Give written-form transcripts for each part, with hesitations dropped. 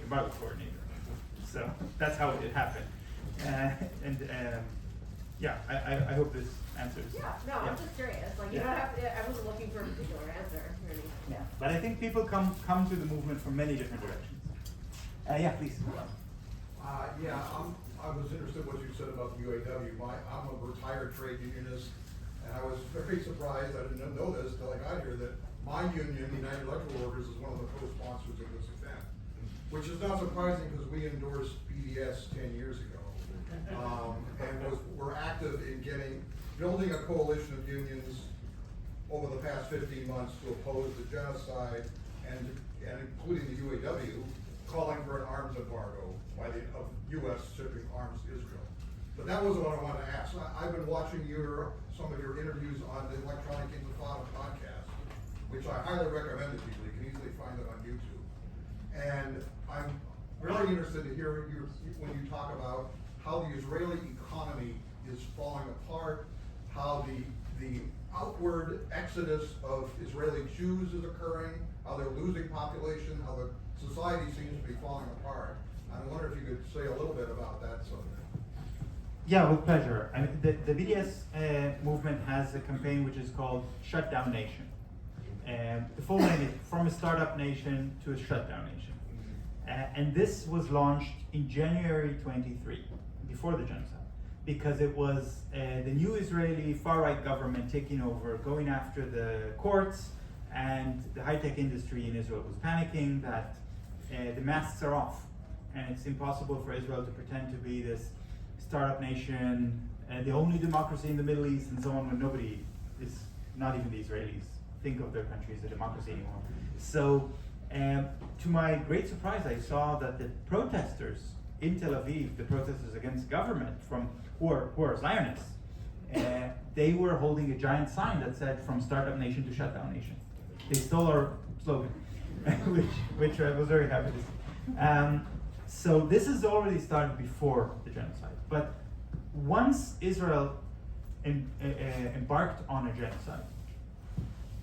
embargo coordinator. So that's how it happened. Yeah, I hope this answers. Yeah, no, I'm just curious. Like, you don't have to, I wasn't looking for a particular answer, really. Yeah, but I think people come to the movement from many different directions. Yeah, please. Yeah, I was interested in what you said about the UAW. I'm a retired trade unionist, and I was very surprised, I didn't know this until I got here, that my union, the United Electrical Workers, is one of the co-sponsors of this event. Which is not surprising because we endorsed BDS 10 years ago. And we're active in building a coalition of unions over the past 15 months to oppose the genocide and including the UAW, calling for an arms embargo of U.S. shipping arms to Israel. But that wasn't what I wanted to ask. I've been watching some of your interviews on the Electronic Intifada podcast, which I highly recommend to people. You can easily find it on YouTube. And I'm really interested to hear when you talk about how the Israeli economy is falling apart, how the outward exodus of Israeli Jews is occurring, how they're losing population, how the society seems to be falling apart. I wonder if you could say a little bit about that subject. Yeah, with pleasure. I mean, the BDS movement has a campaign which is called Shutdown Nation. The full name is From a Startup Nation to a Shutdown Nation. And this was launched in January 23, before the genocide, because it was the new Israeli far-right government taking over, going after the courts, and the high-tech industry in Israel was panicking that the masks are off, and it's impossible for Israel to pretend to be this startup nation, the only democracy in the Middle East, and so on, when nobody is, not even the Israelis, think of their country as a democracy anymore. So, to my great surprise, I saw that the protesters in Tel Aviv, the protesters against government who are Zionists, they were holding a giant sign that said "From Startup Nation to Shutdown Nation." They stole our slogan, which I was very happy to see. So this has already started before the genocide. But once Israel embarked on a genocide,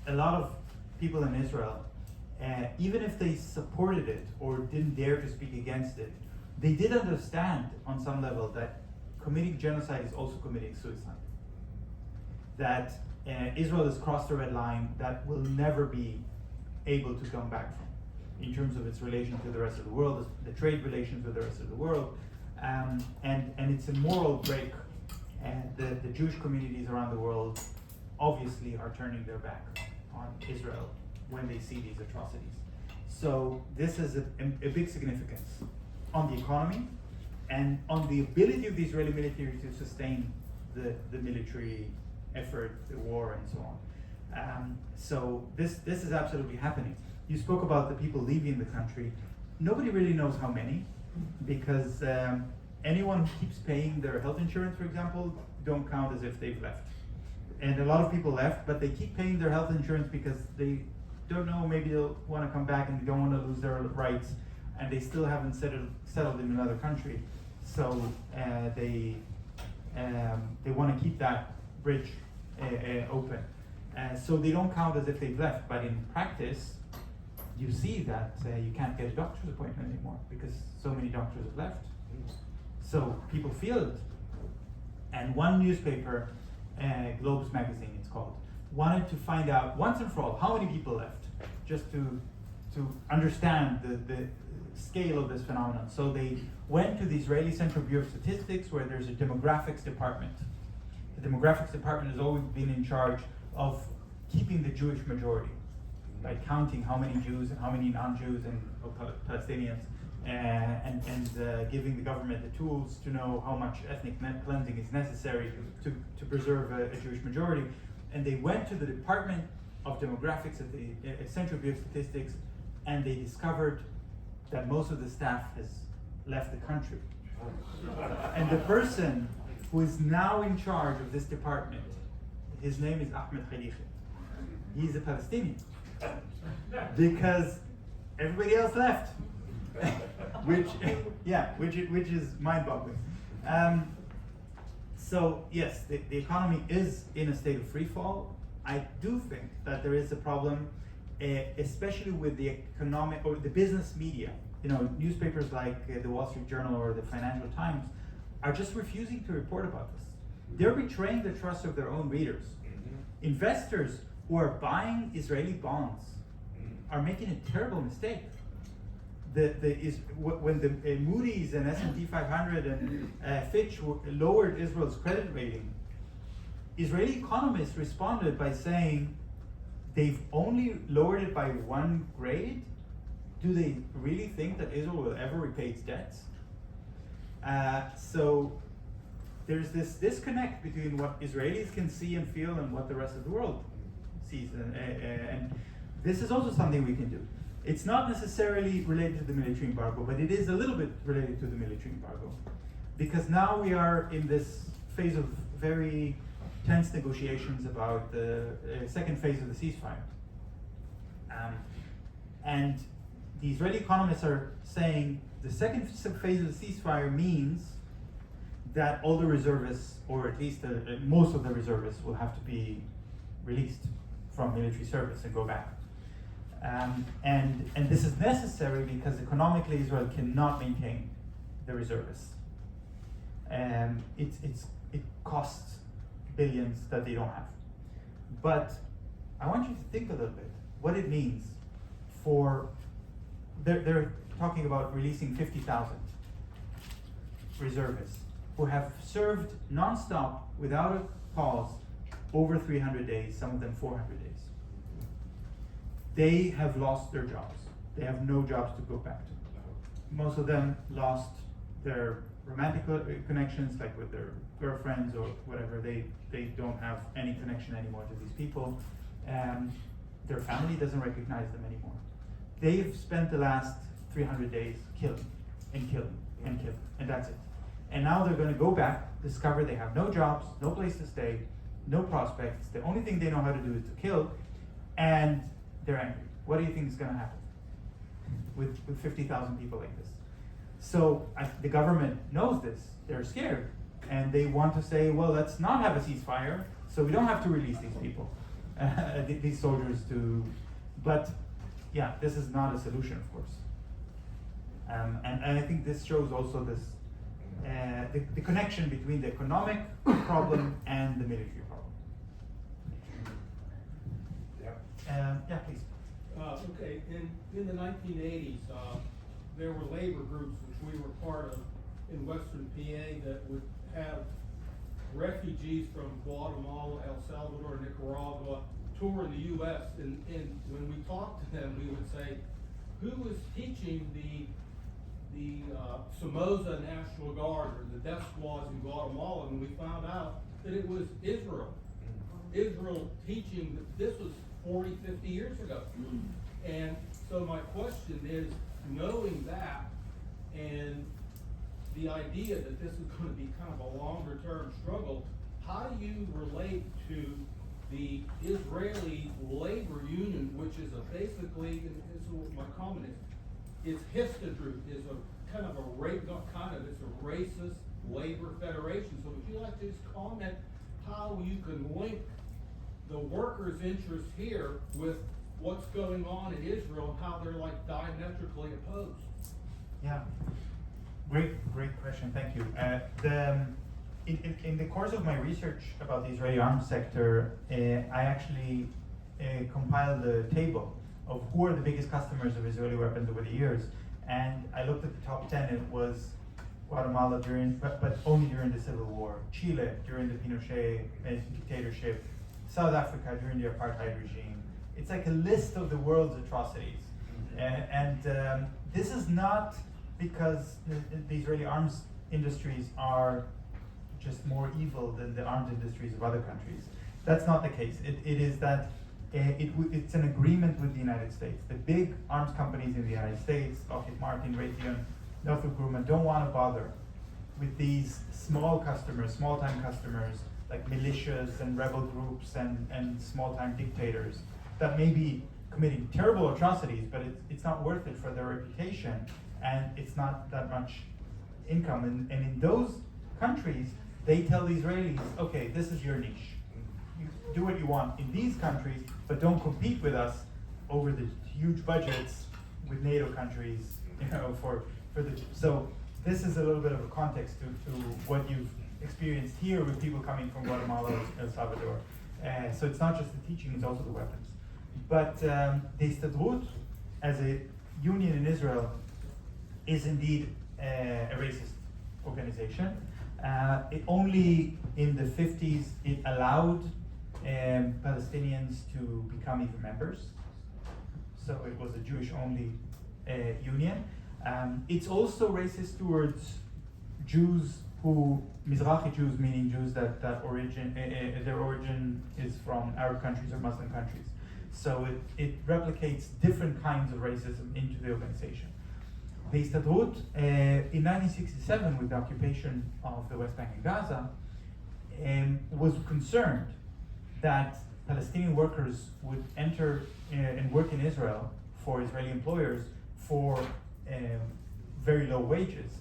a lot of people in Israel, even if they supported it or didn't dare to speak against it, they did understand on some level that committing genocide is also committing suicide. That Israel has crossed a red line that will never be able to come back from, in terms of its relation to the rest of the world, the trade relations with the rest of the world, and it's a moral break. And the Jewish communities around the world obviously are turning their back on Israel when they see these atrocities. So this has a big significance on the economy and on the ability of the Israeli military to sustain the military effort, the war, and so on. So this is absolutely happening. You spoke about the people leaving the country. Nobody really knows how many, because anyone who keeps paying their health insurance, for example, don't count as if they've left. And a lot of people left, but they keep paying their health insurance because they don't know, maybe they'll want to come back and they don't want to lose their rights, and they still haven't settled in another country. So they want to keep that bridge open. So they don't count as if they've left, but in practice, you see that you can't get a doctor's appointment anymore because so many doctors have left. So people feel it. And one newspaper, Globes magazine it's called, wanted to find out once and for all how many people left, just to understand the scale of this phenomenon. So they went to the Israeli Central Bureau of Statistics, where there's a demographics department. The demographics department has always been in charge of keeping the Jewish majority by counting how many Jews and how many non-Jews and Palestinians, and giving the government the tools to know how much ethnic cleansing is necessary to preserve a Jewish majority. And they went to the Department of Demographics at the Central Bureau of Statistics, and they discovered that most of the staff has left the country. And the person who is now in charge of this department, his name is Ahmed Khalifa. He's a Palestinian. Because everybody else left. which is mind-boggling. So yes, the economy is in a state of free fall. I do think that there is a problem, especially with the economic or the business media newspapers like the Wall Street Journal or the Financial Times are just refusing to report about this. They're betraying the trust of their own readers. Investors who are buying Israeli bonds are making a terrible mistake. When the Moody's and S&P 500 and Fitch lowered Israel's credit rating, Israeli economists responded by saying they've only lowered it by 1 grade. Do they really think that Israel will ever repay its debts? So there's this disconnect between what Israelis can see and feel and what the rest of the world sees. And this is also something we can do. It's not necessarily related to the military embargo, but it is a little bit related to the military embargo. Because now we are in this phase of very tense negotiations about the second phase of the ceasefire. And the Israeli economists are saying the second phase of the ceasefire means that all the reservists, or at least most of the reservists, will have to be released from military service and go back. And this is necessary because economically Israel cannot maintain the reservists. It costs billions that they don't have. But I want you to think a little bit what it means for, they're talking about releasing 50,000 reservists who have served nonstop without a pause over 300 days, some of them 400 days. They have lost their jobs. They have no jobs to go back to. Most of them lost their romantic connections, like with their girlfriends or whatever. They don't have any connection anymore to these people. Their family doesn't recognize them anymore. They've spent the last 300 days killing and killing and killing, and that's it. And now they're going to go back, discover they have no jobs, no place to stay, no prospects. The only thing they know how to do is to kill, and they're angry. What do you think is going to happen with 50,000 people like this? So the government knows this. They're scared, and they want to say, well, let's not have a ceasefire, so we don't have to release these people, these soldiers to. But yeah, this is not a solution, of course. And I think this shows also this the connection between the economic problem and the military problem. Yeah, please. Okay, in the 1980s, there were labor groups which we were part of in Western PA that would have refugees from Guatemala, El Salvador, Nicaragua tour in the U.S. And when we talked to them, we would say, who was teaching the Somoza National Guard or the death squads in Guatemala? And we found out that it was Israel. Israel teaching, this was 40, 50 years ago. And so my question is, knowing that and the idea that this is going to be kind of a longer term struggle, how do you relate to the Israeli labor union, which is basically, this is what my comment is, it's Histadrut, is a kind of it's a racist labor federation. So would you like to just comment how you can link the workers' interests here with what's going on in Israel and how they're like diametrically opposed? Yeah, great question. Thank you. In the course of my research about the Israeli arms sector, I actually compiled a table of who are the biggest customers of Israeli weapons over the years, and I looked at the top 10. It was Guatemala but only during the Civil War, Chile during the Pinochet dictatorship, South Africa during the apartheid regime. It's like a list of the world's atrocities. And this is not because the Israeli arms industries are just more evil than the arms industries of other countries. That's not the case. It is that it's an agreement with the United States. The big arms companies in the United States, Lockheed Martin, Raytheon, Northrop Grumman, don't want to bother with these small customers, small-time customers, like militias and rebel groups and small-time dictators that may be committing terrible atrocities, but it's not worth it for their reputation, and it's not that much income. And in those countries, they tell the Israelis, okay, this is your niche. You do what you want in these countries, but don't compete with us over the huge budgets with NATO countries for the, so this is a little bit of a context to what you've experienced here with people coming from Guatemala, El Salvador. So it's not just the teaching, it's also the weapons. But the Histadrut, as a union in Israel, is indeed a racist organization. It only in the 50s, it allowed Palestinians to become even members. So it was a Jewish-only union. It's also racist towards Jews who, Mizrahi Jews, meaning Jews that their origin is from Arab countries or Muslim countries. So it replicates different kinds of racism into the organization. The Histadrut, in 1967, with the occupation of the West Bank and Gaza, was concerned that Palestinian workers would enter and work in Israel for Israeli employers for very low wages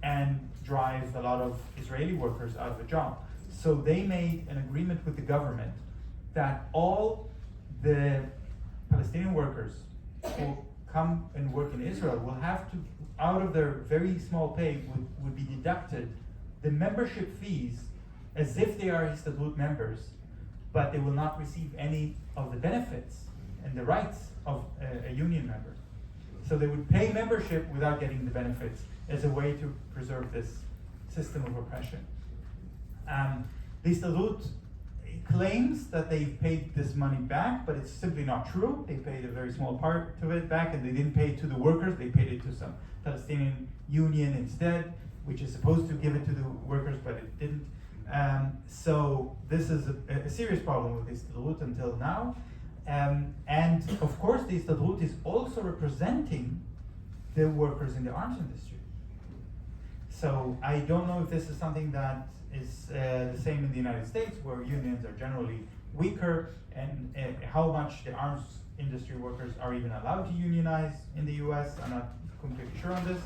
and drive a lot of Israeli workers out of a job. So they made an agreement with the government that all the Palestinian workers who come and work in Israel will have to, out of their very small pay, would be deducted the membership fees as if they are Histadrut members, but they will not receive any of the benefits and the rights of a union member. So they would pay membership without getting the benefits as a way to preserve this system of oppression. The Histadrut claims that they paid this money back, but it's simply not true. They paid a very small part of it back, and they didn't pay it to the workers. They paid it to some Palestinian union instead, which is supposed to give it to the workers, but it didn't. So this is a serious problem with the Histadrut until now. And of course, the Histadrut is also representing the workers in the arms industry. So I don't know if this is something that is the same in the United States, where unions are generally weaker, and how much the arms industry workers are even allowed to unionize in the US. I'm not completely sure on this.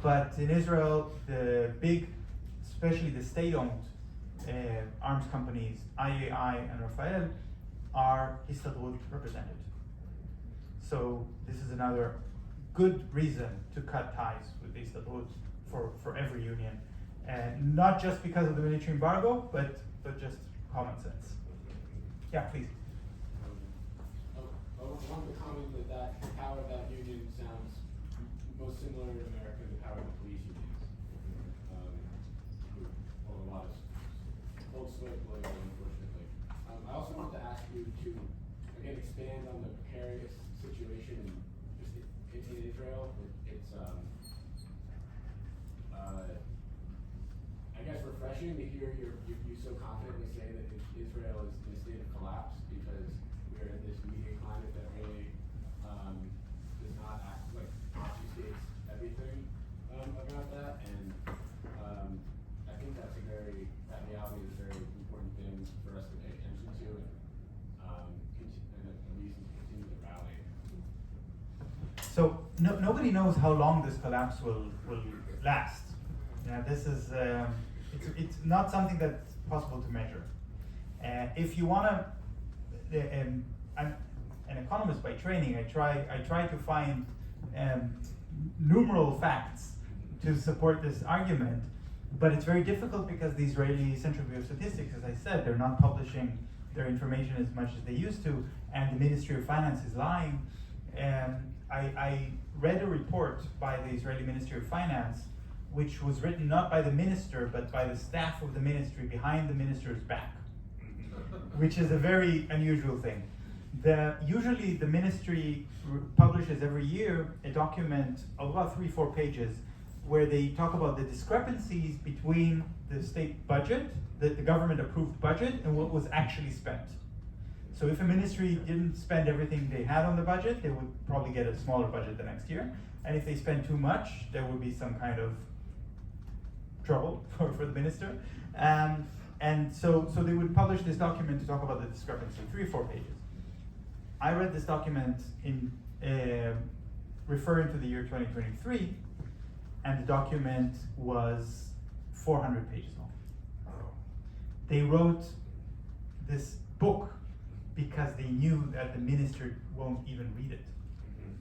But in Israel, the big, especially the state-owned arms companies, IAI and Rafael, are Histadrut represented. So this is another good reason to cut ties with the Histadrut for every union. Not just because of the military embargo, but just common sense. Yeah, please. I wanted to comment that the power of that union sounds most similar in America to the power of the police unions. Who hold a lot of old slave labor, unfortunately. I also want to ask you to, again, expand on the precarious situation in Israel. It's I guess refreshing to hear you so confidently say that Israel is in a state of collapse, because we're in this media climate that really does not act like obfuscates everything about that, and I think that reality is a very important thing for us to pay attention to, and a reason to continue to rally. So nobody knows how long this collapse will last. This is it's not something that's possible to measure. If you want to, I'm an economist by training. I try to find numeral facts to support this argument, but it's very difficult because the Israeli Central Bureau of Statistics, as I said, they're not publishing their information as much as they used to, and the Ministry of Finance is lying. I read a report by the Israeli Ministry of Finance, which was written not by the minister, but by the staff of the ministry behind the minister's back, which is a very unusual thing. Usually the ministry publishes every year a document of about 3-4 pages where they talk about the discrepancies between the state budget, the government approved budget, and what was actually spent. So if a ministry didn't spend everything they had on the budget, they would probably get a smaller budget the next year. And if they spend too much, there would be some kind of trouble for the minister. And so they would publish this document to talk about the discrepancy, 3 or 4 pages. I read this document in referring to the year 2023, and the document was 400 pages long. They wrote this book because they knew that the minister won't even read it.